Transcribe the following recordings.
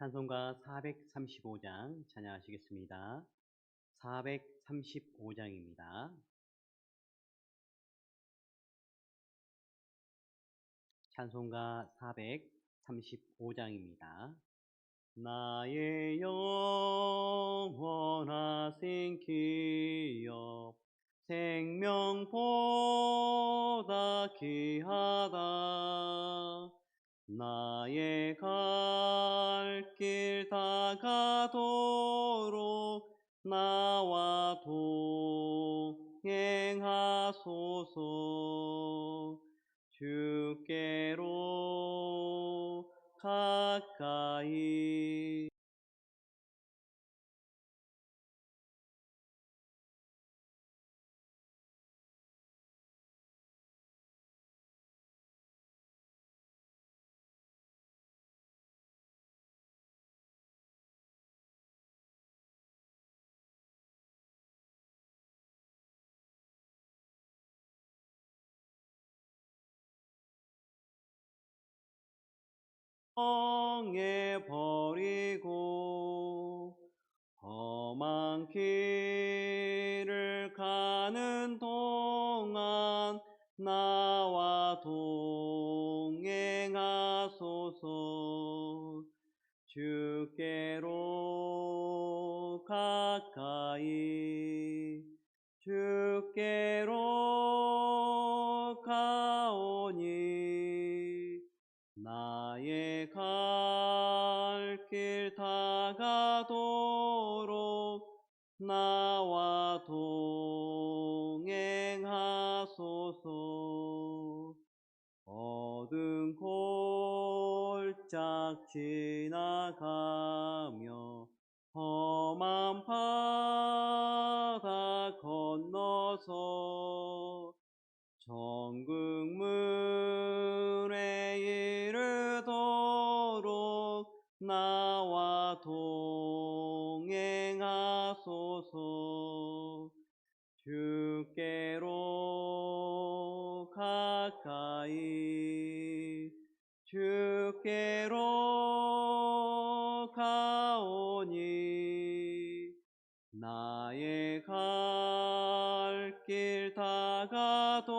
찬송가 435장 찬양하시겠습니다. 435장입니다. 찬송가 435장입니다. 나의 영원하신 기업 생명보다 귀하다. 나의 갈 길 다가도록 나와 동행하소서. 주께로 가까이 멍에 버리고 험한 길을 가는 동안 나와 동행하소서. 주께로 가까이 주께로 가오니 나의 갈 길 다가도록 나와 동행하소서. 어두운 골짝 지나가며 험한 바다 건너서 천국문에 이르도록 나와 동행하소서. 주께로 가까이 주께로 가오니 나의 갈 길 다가도록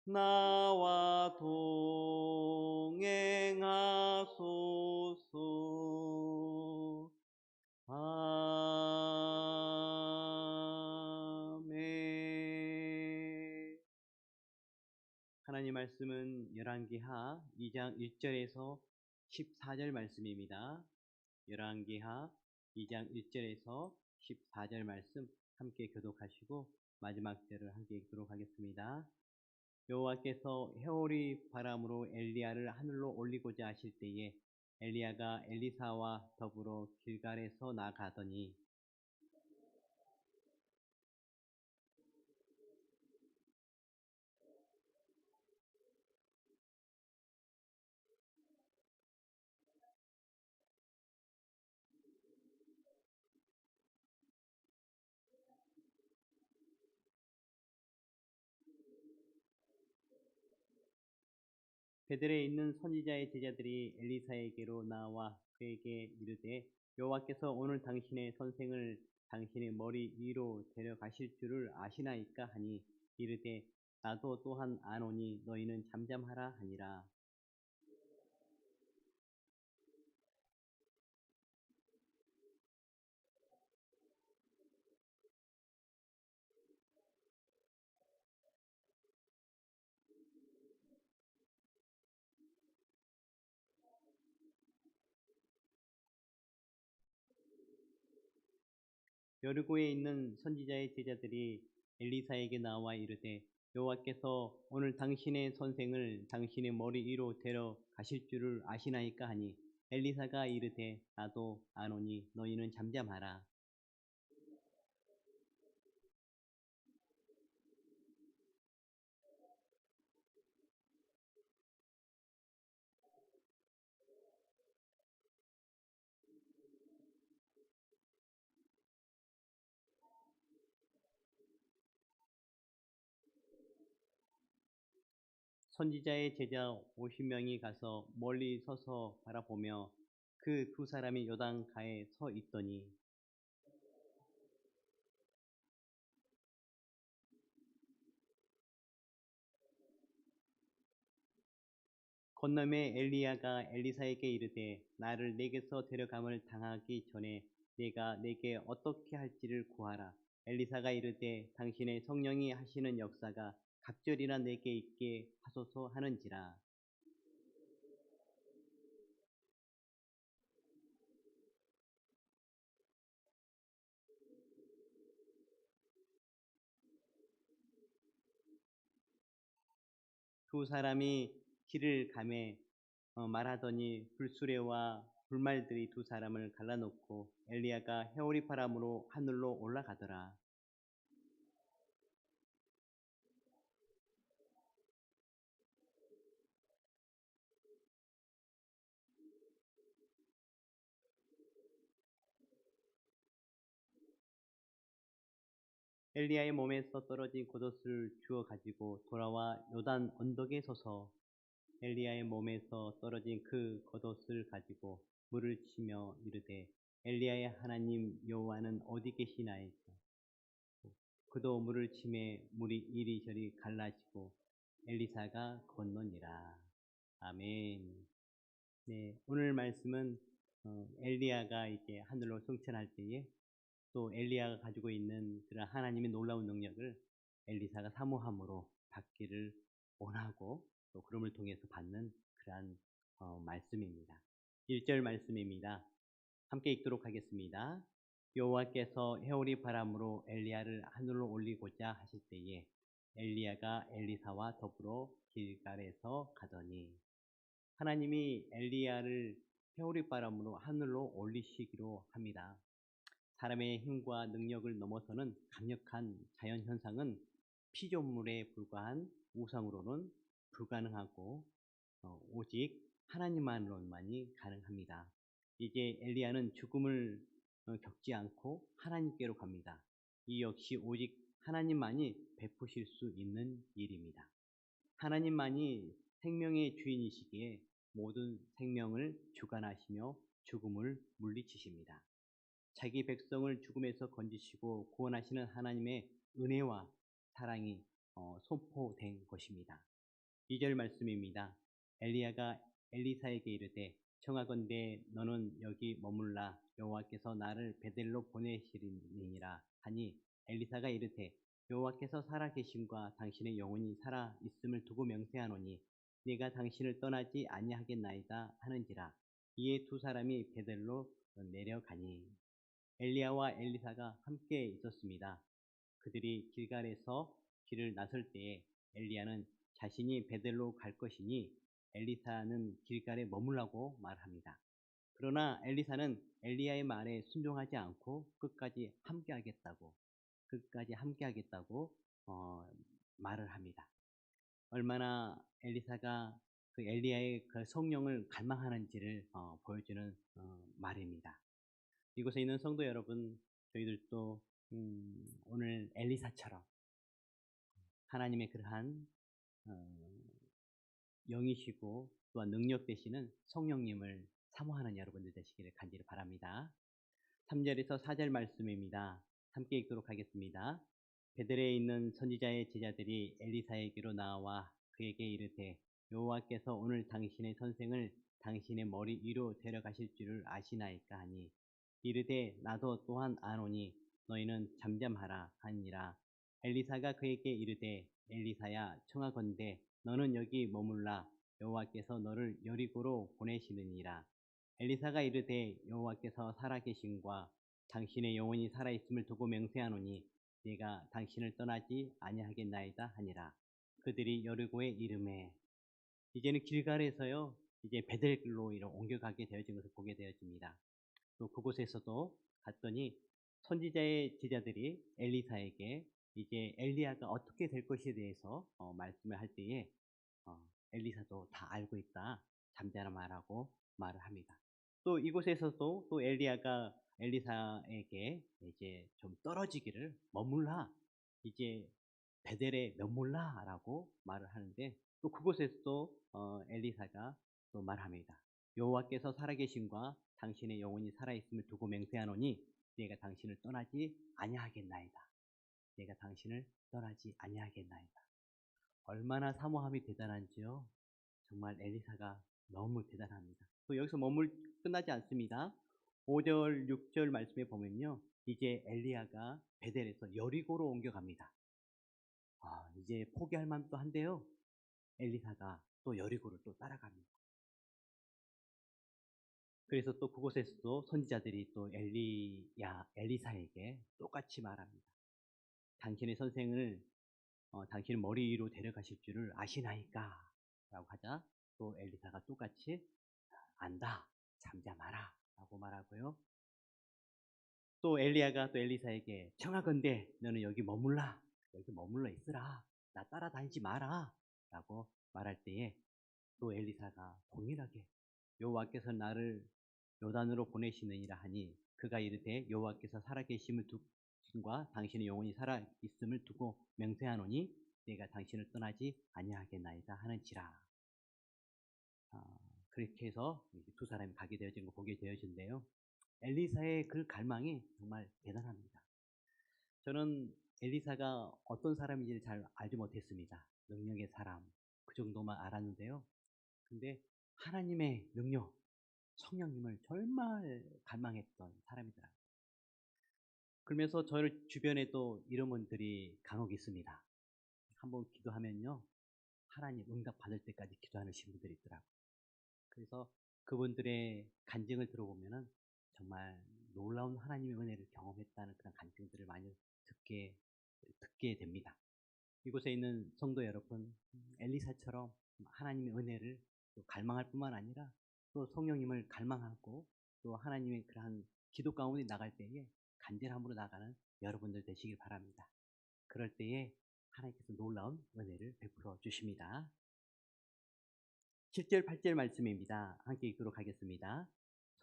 나와 동행하소서. 아멘. 하나님 말씀은 열왕기하 2장 1절에서 14절 말씀입니다. 열왕기하 2장 1절에서 14절 말씀 함께 교독하시고 마지막 절을 함께 읽도록 하겠습니다. 여호와께서 해오리 바람으로 엘리야를 하늘로 올리고자 하실 때에 엘리야가 엘리사와 더불어 길갈에서 나가더니 베들에 있는 선지자의 제자들이 엘리사에게로 나와 그에게 이르되 여호와께서 오늘 당신의 선생을 당신의 머리 위로 데려가실 줄을 아시나이까 하니 이르되 나도 또한 아노니 너희는 잠잠하라 하니라. 여리고에 있는 선지자의 제자들이 엘리사에게 나와 이르되 여호와께서 오늘 당신의 선생을 당신의 머리 위로 데려가실 줄을 아시나이까 하니 엘리사가 이르되 나도 아노니 너희는 잠잠하라. 선지자의 제자 50명이 가서 멀리 서서 바라보며 그 두 사람이 요단가에 서 있더니 건너매 엘리야가 엘리사에게 이르되 나를 내게서 데려감을 당하기 전에 내가 내게 어떻게 할지를 구하라. 엘리사가 이르되 당신의 성령이 하시는 역사가 갑절이나 내게 있게 하소서 하는지라. 두 사람이 길을 가매 말하더니 불수레와 불말들이 두 사람을 갈라놓고 엘리야가 해오리 바람으로 하늘로 올라가더라. 엘리야의 몸에서 떨어진 겉옷을 주워 가지고 돌아와 요단 언덕에 서서 엘리야의 몸에서 떨어진 그 겉옷을 가지고 물을 치며 이르되 엘리야의 하나님 여호와는 어디 계시나이까. 그도 물을 치매 물이 이리저리 갈라지고 엘리사가 건너니라. 아멘. 네, 오늘 말씀은 엘리야가 이제 하늘로 승천할 때에 또 엘리야가 가지고 있는 그런 하나님의 놀라운 능력을 엘리사가 사모함으로 받기를 원하고 또 그럼을 통해서 받는 그러한 말씀입니다. 1절 말씀입니다. 함께 읽도록 하겠습니다. 여호와께서 해오리 바람으로 엘리야를 하늘로 올리고자 하실 때에 엘리야가 엘리사와 더불어 길갈에서 가더니 하나님이 엘리야를 해오리 바람으로 하늘로 올리시기로 합니다. 사람의 힘과 능력을 넘어서는 강력한 자연 현상은 피조물에 불과한 우상으로는 불가능하고 오직 하나님만으로만이 가능합니다. 이제 엘리야는 죽음을 겪지 않고 하나님께로 갑니다. 이 역시 오직 하나님만이 베푸실 수 있는 일입니다. 하나님만이 생명의 주인이시기에 모든 생명을 주관하시며 죽음을 물리치십니다. 자기 백성을 죽음에서 건지시고 구원하시는 하나님의 은혜와 사랑이 선포된 것입니다. 2절 말씀입니다. 엘리야가 엘리사에게 이르되 청하건대 너는 여기 머물라 여호와께서 나를 베델로 보내시리니라 하니 엘리사가 이르되 여호와께서 살아계심과 당신의 영혼이 살아 있음을 두고 맹세하노니 네가 당신을 떠나지 아니하겠나이다 하는지라. 이에 두 사람이 베델로 내려가니 엘리야와 엘리사가 함께 있었습니다. 그들이 길갈에서 길을 나설 때에 엘리야는 자신이 베델로 갈 것이니 엘리사는 길갈에 머물라고 말합니다. 그러나 엘리사는 엘리야의 말에 순종하지 않고 끝까지 함께하겠다고 말을 합니다. 얼마나 엘리사가 그 엘리야의 그 성령을 갈망하는지를 보여주는 말입니다. 이곳에 있는 성도 여러분, 저희들도 오늘 엘리사처럼 하나님의 그러한 영이시고 또한 능력 되시는 성령님을 사모하는 여러분들 되시기를 간절히 바랍니다. 3절에서 4절 말씀입니다. 함께 읽도록 하겠습니다. 베델에 있는 선지자의 제자들이 엘리사에게로 나와 그에게 이르되 여호와께서 오늘 당신의 선생을 당신의 머리 위로 데려가실 줄을 아시나이까 하니 이르되 나도 또한 아노니 너희는 잠잠하라 하니라. 엘리사가 그에게 이르되 엘리사야 청하건대 너는 여기 머물라 여호와께서 너를 여리고로 보내시느니라. 엘리사가 이르되 여호와께서 살아계심과 당신의 영혼이 살아있음을 두고 맹세하노니 네가 당신을 떠나지 아니하겠나이다 하니라. 그들이 여리고에 이르매 이제는 길갈에서요 이제 베델로 옮겨가게 되어진 것을 보게 되어집니다. 또 그곳에서도 갔더니 선지자의 제자들이 엘리사에게 이제 엘리야가 어떻게 될 것에 대해서 말씀을 할 때에 엘리사도 다 알고 있다. 잠자라 말하고 말을 합니다. 또 이곳에서도 또 엘리야가 엘리사에게 이제 좀 떨어지기를 머물라. 이제 베델에 머물라라고 말을 하는데 또 그곳에서도 엘리사가 또 말합니다. 여호와께서 살아계심과 당신의 영혼이 살아있음을 두고 맹세하노니 내가 당신을 떠나지 아니하겠나이다. 내가 당신을 떠나지 아니하겠나이다. 얼마나 사모함이 대단한지요. 정말 엘리사가 너무 대단합니다. 또 여기서 끝나지 않습니다. 5절, 6절 말씀에 보면요. 이제 엘리야가 베델에서 여리고로 옮겨갑니다. 이제 포기할 만도 한데요. 엘리사가 또 여리고를 또 따라갑니다. 그래서 또 그곳에서도 선지자들이 또 엘리사에게 똑같이 말합니다. 당신의 선생을 당신의 머리 위로 데려가실 줄을 아시나이까? 라고 하자 또 엘리사가 똑같이 안다, 잠잠하라 라고 말하고요. 또 엘리야가 또 엘리사에게 청하건대 너는 여기 머물러 있으라, 나 따라다니지 마라 라고 말할 때에 또 엘리사가 동일하게 여호와께서 나를 요단으로 보내시느니라 하니 그가 이르되 여호와께서 살아계심을 두과 당신의 영혼이 살아있음을 두고 맹세하노니 내가 당신을 떠나지 아니하겠나이다 하는지라. 그렇게 해서 두 사람이 가게 되어진 거 보게 되어진데요. 엘리사의 그 갈망이 정말 대단합니다. 저는 엘리사가 어떤 사람인지를 잘 알지 못했습니다. 능력의 사람, 그 정도만 알았는데요. 근데 하나님의 능력, 성령님을 정말 갈망했던 사람이더라고요. 그러면서 저를 주변에도 이런 분들이 간혹 있습니다. 한번 기도하면요, 하나님 응답 받을 때까지 기도하는 분들이 있더라고요. 그래서 그분들의 간증을 들어보면은 정말 놀라운 하나님의 은혜를 경험했다는 그런 간증들을 많이 듣게 됩니다. 이곳에 있는 성도 여러분, 엘리사처럼 하나님의 은혜를 또 갈망할 뿐만 아니라 또 성령님을 갈망하고 또 하나님의 그러한 기도 가운데 나갈 때에 간절함으로 나가는 여러분들 되시길 바랍니다. 그럴 때에 하나님께서 놀라운 은혜를 베풀어 주십니다. 7절, 8절 말씀입니다. 함께 읽도록 하겠습니다.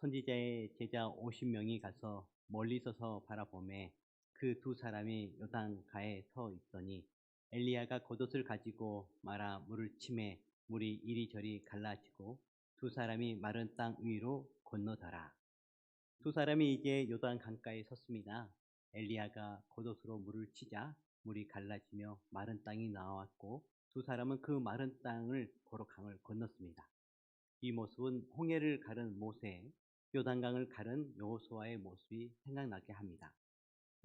선지자의 제자 50명이 가서 멀리 서서 바라보매 그 두 사람이 요단가에 서 있더니 엘리야가 겉옷을 가지고 말아 물을 치매 물이 이리저리 갈라지고 두 사람이 마른 땅 위로 건너더라. 두 사람이 이제 요단 강가에 섰습니다. 엘리야가 겉옷으로 물을 치자 물이 갈라지며 마른 땅이 나왔고 두 사람은 그 마른 땅을 걸어 강을 건넜습니다. 이 모습은 홍해를 가른 모세, 요단강을 가른 여호수아의 모습이 생각나게 합니다.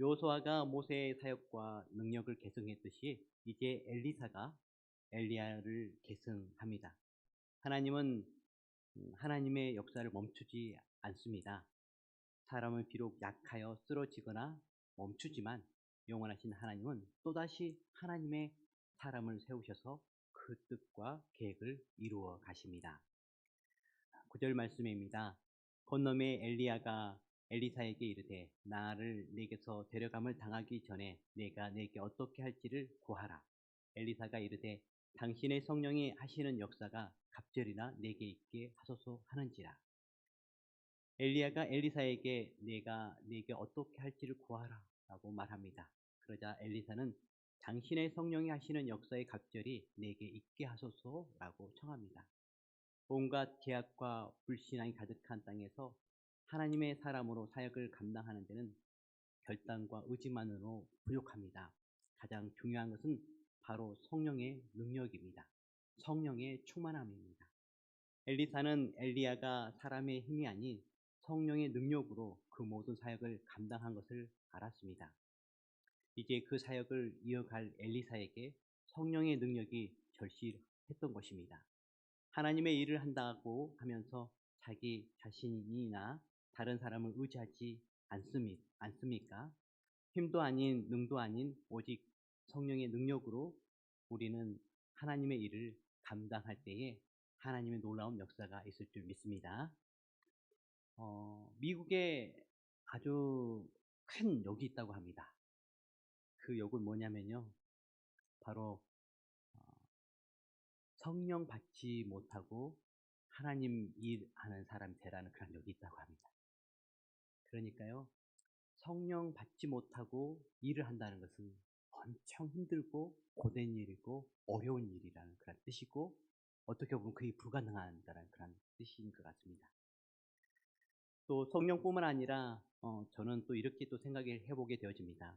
여호수아가 모세의 사역과 능력을 계승했듯이 이제 엘리사가 엘리야를 계승합니다. 하나님은 하나님의 역사를 멈추지 않습니다. 사람은 비록 약하여 쓰러지거나 멈추지만 영원하신 하나님은 또다시 하나님의 사람을 세우셔서 그 뜻과 계획을 이루어 가십니다. 9절 말씀입니다. 건너매 엘리야가 엘리사에게 이르되 나를 내게서 데려감을 당하기 전에 내가 내게 어떻게 할지를 구하라. 엘리사가 이르되 당신의 성령이 하시는 역사가 갑절이나 내게 있게 하소서 하는지라. 엘리야가 엘리사에게 내가 네게 어떻게 할지를 구하라 라고 말합니다. 그러자 엘리사는 당신의 성령이 하시는 역사의 갑절이 내게 있게 하소서 라고 청합니다. 온갖 죄악과 불신앙이 가득한 땅에서 하나님의 사람으로 사역을 감당하는 데는 결단과 의지만으로 부족합니다. 가장 중요한 것은 바로 성령의 능력입니다. 성령의 충만함입니다. 엘리사는 엘리야가 사람의 힘이 아닌 성령의 능력으로 그 모든 사역을 감당한 것을 알았습니다. 이제 그 사역을 이어갈 엘리사에게 성령의 능력이 절실했던 것입니다. 하나님의 일을 한다고 하면서 자기 자신이나 다른 사람을 의지하지 않습니까? 힘도 아닌 능도 아닌 오직 성령의 능력으로 우리는 하나님의 일을 감당할 때에 하나님의 놀라운 역사가 있을 줄 믿습니다. 미국에 아주 큰 역이 있다고 합니다. 그 역은 뭐냐면요. 바로 성령 받지 못하고 하나님 일하는 사람이 되라는 그런 역이 있다고 합니다. 그러니까요. 성령 받지 못하고 일을 한다는 것은 엄청 힘들고 고된 일이고 어려운 일이라는 그런 뜻이고, 어떻게 보면 거의 불가능하다는 그런 뜻인 것 같습니다. 또 성령뿐만 아니라 저는 또 이렇게 또 생각을 해보게 되어집니다.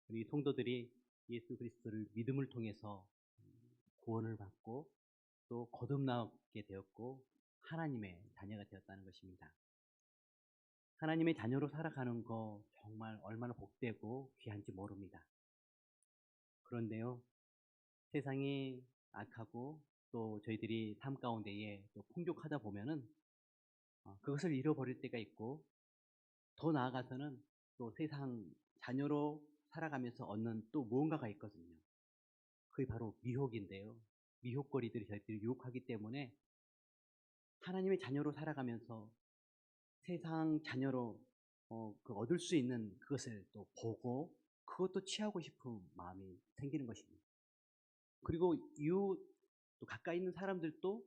우리 성도들이 예수 그리스도를 믿음을 통해서 구원을 받고 또 거듭나게 되었고 하나님의 자녀가 되었다는 것입니다. 하나님의 자녀로 살아가는 거 정말 얼마나 복되고 귀한지 모릅니다. 그런데요, 세상이 악하고 또 저희들이 삶 가운데에 또 풍족하다 보면은 그것을 잃어버릴 때가 있고, 더 나아가서는 또 세상 자녀로 살아가면서 얻는 또 무언가가 있거든요. 그게 바로 미혹인데요. 미혹거리들이 저희들을 유혹하기 때문에 하나님의 자녀로 살아가면서 세상 자녀로 얻을 수 있는 그것을 또 보고 그것도 취하고 싶은 마음이 생기는 것입니다. 그리고 이웃 또 가까이 있는 사람들도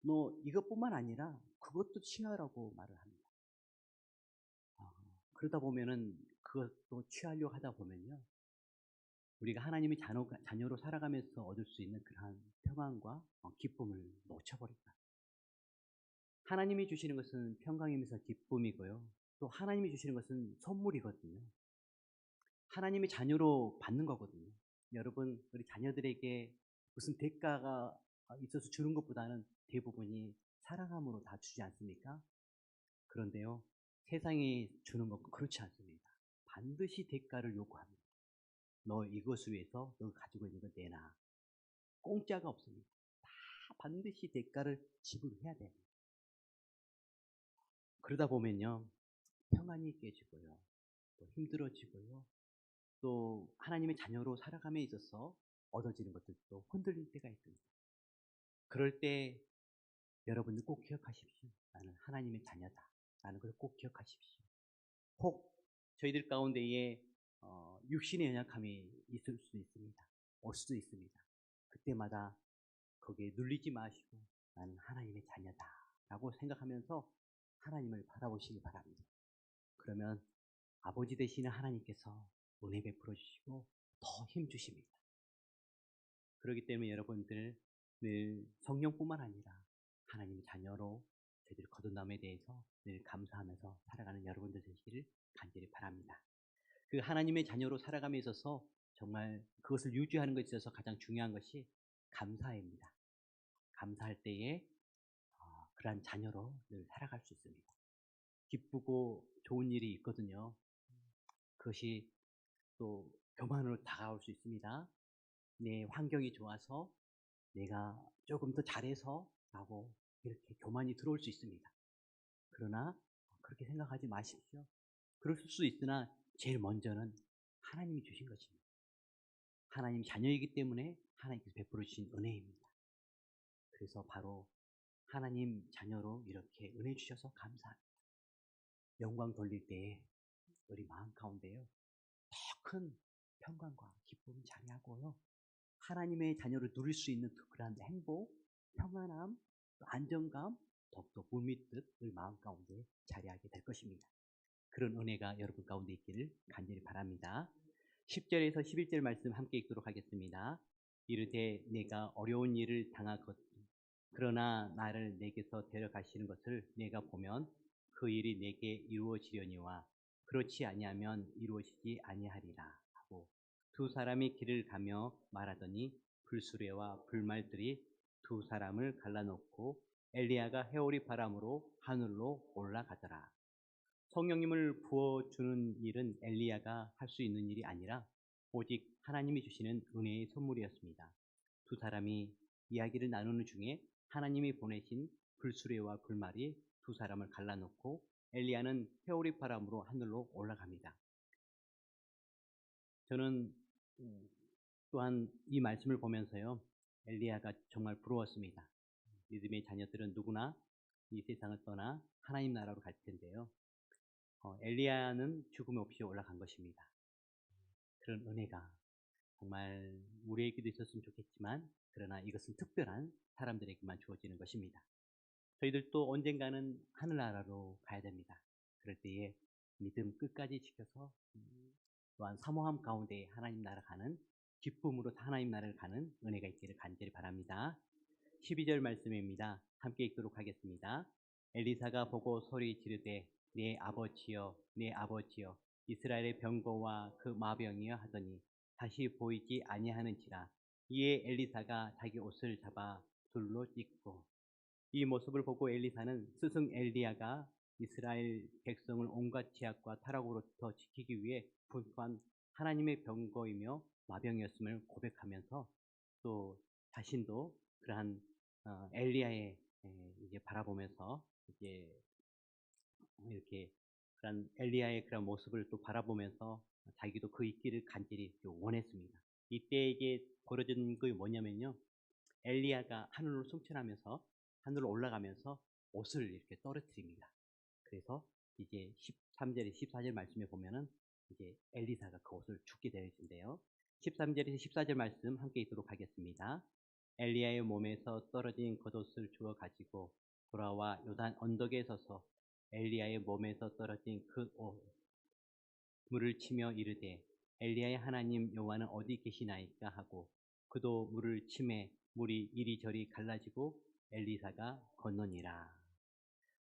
너 이것뿐만 아니라 그것도 취하라고 말을 합니다. 그러다 보면은 그것도 취하려고 하다 보면요, 우리가 하나님의 자녀로 살아가면서 얻을 수 있는 그러한 평안과 기쁨을 놓쳐버린다. 하나님이 주시는 것은 평강이면서 기쁨이고요, 또 하나님이 주시는 것은 선물이거든요. 하나님의 자녀로 받는 거거든요. 여러분, 우리 자녀들에게 무슨 대가가 있어서 주는 것보다는 대부분이 사랑함으로 다 주지 않습니까? 그런데요, 세상이 주는 것은 그렇지 않습니다. 반드시 대가를 요구합니다. 너 이것을 위해서 너 가지고 있는 걸 내놔. 공짜가 없습니다. 다 반드시 대가를 지불해야 돼요. 그러다 보면요, 평안이 깨지고요, 또 힘들어지고요, 또 하나님의 자녀로 살아감에 있어서 얻어지는 것들도 흔들릴 때가 있습니다. 그럴 때 여러분들 꼭 기억하십시오. 나는 하나님의 자녀다 라는 것을 꼭 기억하십시오. 혹 저희들 가운데에 육신의 연약함이 있을 수도 있습니다. 올 수도 있습니다. 그때마다 거기에 눌리지 마시고 나는 하나님의 자녀다 라고 생각하면서 하나님을 바라보시기 바랍니다. 그러면 아버지 되시는 하나님께서 은혜 베풀어 주시고 더 힘 주십니다. 그렇기 때문에 여러분들 늘 성령뿐만 아니라 하나님의 자녀로 저희들 거듭남에 대해서 늘 감사하면서 살아가는 여러분들 되시기를 간절히 바랍니다. 그 하나님의 자녀로 살아감에 있어서 정말 그것을 유지하는 것에 있어서 가장 중요한 것이 감사입니다. 감사할 때에 그러한 자녀로 늘 살아갈 수 있습니다. 기쁘고 좋은 일이 있거든요. 그것이 또 교만으로 다가올 수 있습니다. 내 환경이 좋아서 내가 조금 더 잘해서 라고 이렇게 교만이 들어올 수 있습니다. 그러나 그렇게 생각하지 마십시오. 그럴 수 있으나 제일 먼저는 하나님이 주신 것입니다. 하나님 자녀이기 때문에 하나님께서 베풀어 주신 은혜입니다. 그래서 바로 하나님 자녀로 이렇게 은혜 주셔서 감사합니다. 영광 돌릴 때에 우리 마음 가운데요, 더 큰 평강과 기쁨이 자리하고요, 하나님의 자녀를 누릴 수 있는 그러한 행복, 평안함, 안정감, 더욱더 물밑듯 우리 마음 가운데 자리하게 될 것입니다. 그런 은혜가 여러분 가운데 있기를 간절히 바랍니다. 10절에서 11절 말씀 함께 읽도록 하겠습니다. 이르되 내가 어려운 일을 당하거든 그러나 나를 내게서 데려가시는 것을 내가 보면 그 일이 내게 이루어지려니와 그렇지 아니하면 이루어지지 아니하리라 하고, 두 사람이 길을 가며 말하더니 불수레와 불말들이 두 사람을 갈라놓고 엘리야가 해오리 바람으로 하늘로 올라가더라. 성령님을 부어주는 일은 엘리야가 할 수 있는 일이 아니라 오직 하나님이 주시는 은혜의 선물이었습니다. 두 사람이 이야기를 나누는 중에 하나님이 보내신 불수레와 불말이 두 사람을 갈라놓고 엘리야는 회오리 바람으로 하늘로 올라갑니다. 저는 또한 이 말씀을 보면서요, 엘리야가 정말 부러웠습니다. 믿음의 자녀들은 누구나 이 세상을 떠나 하나님 나라로 갈 텐데요, 엘리야는 죽음 없이 올라간 것입니다. 그런 은혜가 정말 우리에게도 있었으면 좋겠지만, 그러나 이것은 특별한 사람들에게만 주어지는 것입니다. 저희들도 언젠가는 하늘나라로 가야 됩니다. 그럴 때에 믿음 끝까지 지켜서 또한 사모함 가운데 하나님 나라 가는 기쁨으로 하나님 나라를 가는 은혜가 있기를 간절히 바랍니다. 12절 말씀입니다. 함께 읽도록 하겠습니다. 엘리사가 보고 소리 지르되 내 아버지여 내 아버지여 이스라엘의 병거와 그 마병이여 하더니 다시 보이지 아니하는지라. 이에 엘리사가 자기 옷을 잡아 둘로 찢고. 이 모습을 보고 엘리사는 스승 엘리야가 이스라엘 백성을 온갖 제약과 타락으로부터 지키기 위해 분투한 하나님의 병거이며 마병이었음을 고백하면서 또 자신도 그러한 엘리야의 이제 바라보면서 이제 이렇게 그런 엘리야의 그런 모습을 또 바라보면서 자기도 그 있기를 간절히 원했습니다. 이때 이게 벌어진 게 뭐냐면요. 엘리야가 하늘로 승천하면서 하늘로 올라가면서 옷을 이렇게 떨어뜨립니다. 그래서 이제 13절에 14절 말씀에 보면은 이제 엘리사가 그 옷을 죽게 되는데요. 13절에서 14절 말씀 함께 읽도록 하겠습니다. 엘리야의 몸에서 떨어진 겉옷을 주워 가지고 돌아와 요단 언덕에 서서 엘리야의 몸에서 떨어진 그 옷, 물을 치며 이르되 엘리야의 하나님 여호와는 어디 계시나이까 하고 그도 물을 치매 물이 이리저리 갈라지고 엘리사가 건너니라.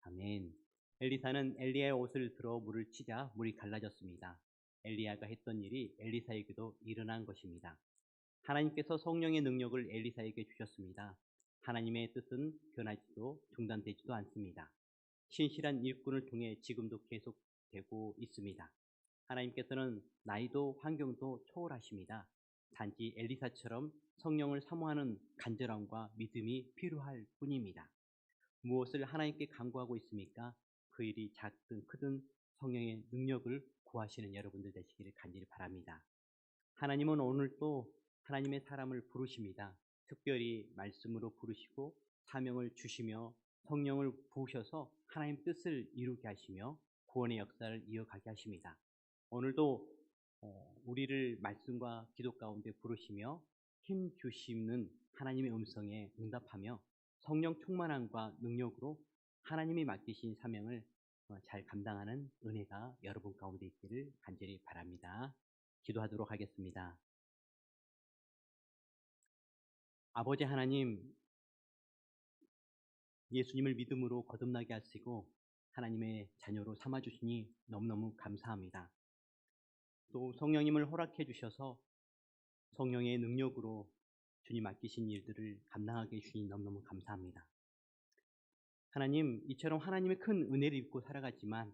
아멘. 엘리사는 엘리야의 옷을 들어 물을 치자 물이 갈라졌습니다. 엘리야가 했던 일이 엘리사에게도 일어난 것입니다. 하나님께서 성령의 능력을 엘리사에게 주셨습니다. 하나님의 뜻은 변하지도 중단되지도 않습니다. 신실한 일꾼을 통해 지금도 계속되고 있습니다. 하나님께서는 나이도 환경도 초월하십니다. 단지 엘리사처럼 성령을 사모하는 간절함과 믿음이 필요할 뿐입니다. 무엇을 하나님께 간구하고 있습니까? 그 일이 작든 크든 성령의 능력을 구하시는 여러분들 되시기를 간절히 바랍니다. 하나님은 오늘 또 하나님의 사람을 부르십니다. 특별히 말씀으로 부르시고 사명을 주시며 성령을 부으셔서 하나님 뜻을 이루게 하시며 구원의 역사를 이어가게 하십니다. 오늘도 우리를 말씀과 기도 가운데 부르시며 힘 주시는 하나님의 음성에 응답하며 성령 충만함과 능력으로 하나님이 맡기신 사명을 잘 감당하는 은혜가 여러분 가운데 있기를 간절히 바랍니다. 기도하도록 하겠습니다. 아버지 하나님, 예수님을 믿음으로 거듭나게 하시고 하나님의 자녀로 삼아주시니 너무너무 감사합니다. 또 성령님을 허락해 주셔서 성령의 능력으로 주님 맡기신 일들을 감당하게 해주시니 너무너무 감사합니다. 하나님, 이처럼 하나님의 큰 은혜를 입고 살아가지만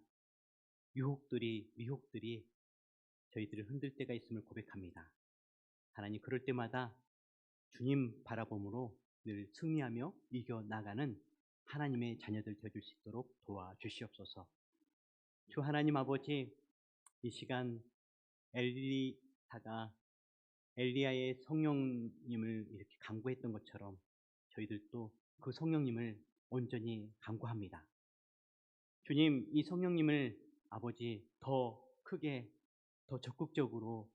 미혹들이 저희들을 흔들 때가 있음을 고백합니다. 하나님, 그럴 때마다 주님 바라봄으로 늘 승리하며 이겨나가는 하나님의 자녀들 되어줄 수 있도록 도와주시옵소서. 주 하나님 아버지, 이 시간 엘리사가 엘리야의 성령님을 이렇게 간구했던 것처럼 저희들도 그 성령님을 온전히 간구합니다. 주님, 이 성령님을 아버지 더 크게, 더 적극적으로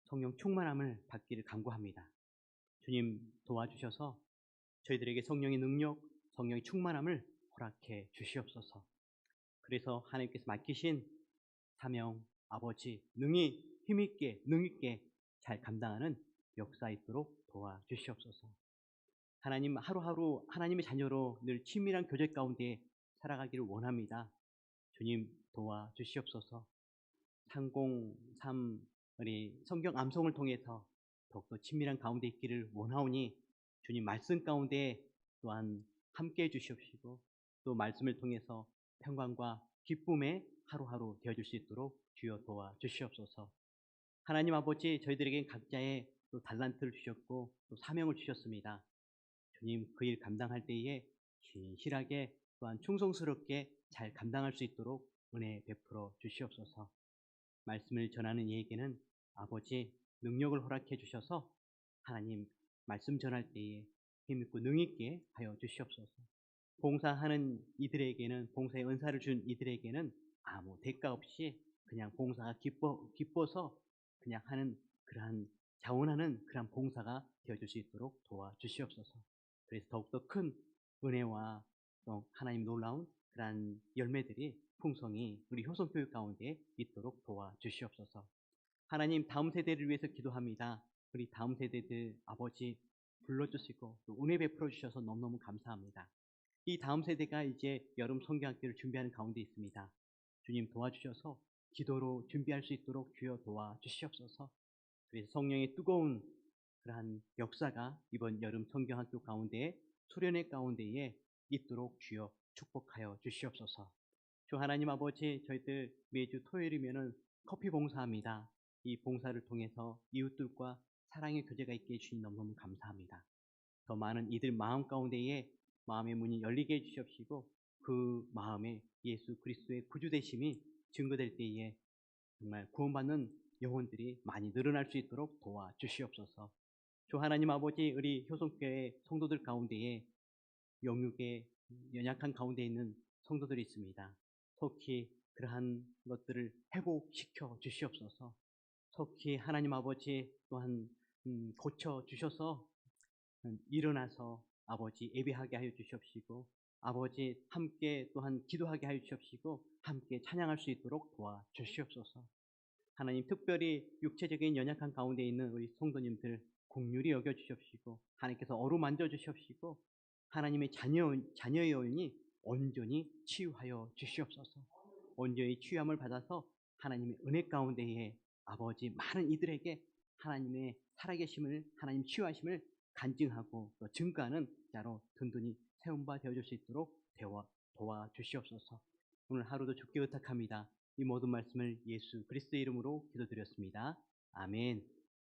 성령 충만함을 받기를 간구합니다. 주님 도와주셔서 저희들에게 성령의 능력, 성령의 충만함을 허락해 주시옵소서. 그래서 하나님께서 맡기신 사명 아버지 능히 힘있게 능있게 잘 감당하는 역사 있도록 도와주시옵소서. 하나님 하루하루 하나님의 자녀로 늘 친밀한 교제 가운데 살아가기를 원합니다. 주님 도와주시옵소서. 303 우리 성경 암송을 통해서 더욱더 친밀한 가운데 있기를 원하오니 주님 말씀 가운데 또한 함께해 주시옵시고 또 말씀을 통해서 평강과 기쁨의 하루하루 되어줄 수 있도록 주여 도와주시옵소서. 하나님 아버지, 저희들에게 각자의 또 달란트를 주셨고 또 사명을 주셨습니다. 주님 그 일 감당할 때에 신실하게 또한 충성스럽게 잘 감당할 수 있도록 은혜 베풀어 주시옵소서. 말씀을 전하는 이에게는 아버지 능력을 허락해 주셔서 하나님 말씀 전할 때에 힘있고 능있게 하여 주시옵소서. 봉사하는 이들에게는 봉사의 은사를 준 이들에게는 아무 대가 없이 그냥 봉사가 기뻐서 그냥 하는 그러한 자원하는 그러한 봉사가 되어줄 수 있도록 도와주시옵소서. 그래서 더욱더 큰 은혜와 또 하나님 놀라운 그러한 열매들이 풍성히 우리 효성교육 가운데 있도록 도와주시옵소서. 하나님 다음 세대를 위해서 기도합니다. 우리 다음 세대들 아버지 불러주시고 또 은혜 베풀어 주셔서 너무너무 감사합니다. 이 다음 세대가 이제 여름 성경학교를 준비하는 가운데 있습니다. 주님 도와주셔서 기도로 준비할 수 있도록 주여 도와주시옵소서. 그래서 성령의 뜨거운 그러한 역사가 이번 여름 성경학교 가운데 수련회 가운데에 있도록 주여 축복하여 주시옵소서. 주 하나님 아버지, 저희들 매주 토요일이면은 커피 봉사합니다. 이 봉사를 통해서 이웃들과 사랑의 교제가 있게 해주시니 너무너무 감사합니다. 더 많은 이들 마음 가운데에 마음의 문이 열리게 해주시옵시고 그 마음에 예수 그리스도의 구주되심이 증거될 때에 정말 구원받는 영혼들이 많이 늘어날 수 있도록 도와주시옵소서. 주 하나님 아버지, 우리 효성교회 성도들 가운데에 영육에 연약한 가운데 있는 성도들이 있습니다. 속히 그러한 것들을 회복시켜 주시옵소서. 속히 하나님 아버지 또한 고쳐 주셔서 일어나서 아버지 예배하게 하여 주시옵시고 아버지 함께 또한 기도하게 하여 주시옵시고 함께 찬양할 수 있도록 도와주시옵소서. 하나님 특별히 육체적인 연약한 가운데 있는 우리 성도님들 긍휼히 여겨 주시옵시고 하나님께서 어루만져 주시옵시고 하나님의 자녀의 여인이 온전히 치유하여 주시옵소서. 온전히 치유함을 받아서 하나님의 은혜 가운데에 아버지 많은 이들에게 하나님의 살아계심을 하나님 치유하심을 간증하고 또 증거하는 자로 든든히 세움바 되어줄 수 있도록 도와주시옵소서. 오늘 하루도 주께 의탁합니다. 이 모든 말씀을 예수 그리스도의 이름으로 기도드렸습니다. 아멘.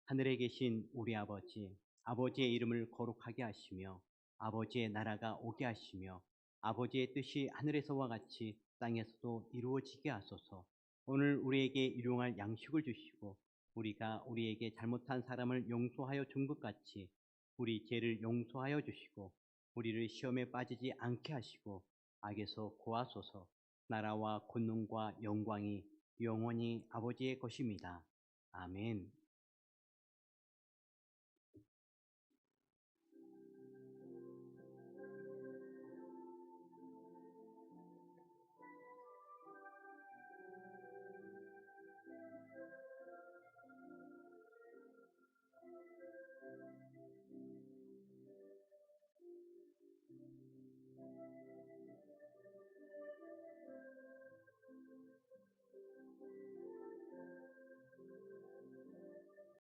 하늘에 계신 우리 아버지, 아버지의 이름을 거룩하게 하시며 아버지의 나라가 오게 하시며 아버지의 뜻이 하늘에서와 같이 땅에서도 이루어지게 하소서. 오늘 우리에게 일용할 양식을 주시고 우리가 우리에게 잘못한 사람을 용서하여 준 것 같이 우리 죄를 용서하여 주시고 우리를 시험에 빠지지 않게 하시고 악에서 구하소서. 나라와 권능과 영광이 영원히 아버지의 것입니다. 아멘.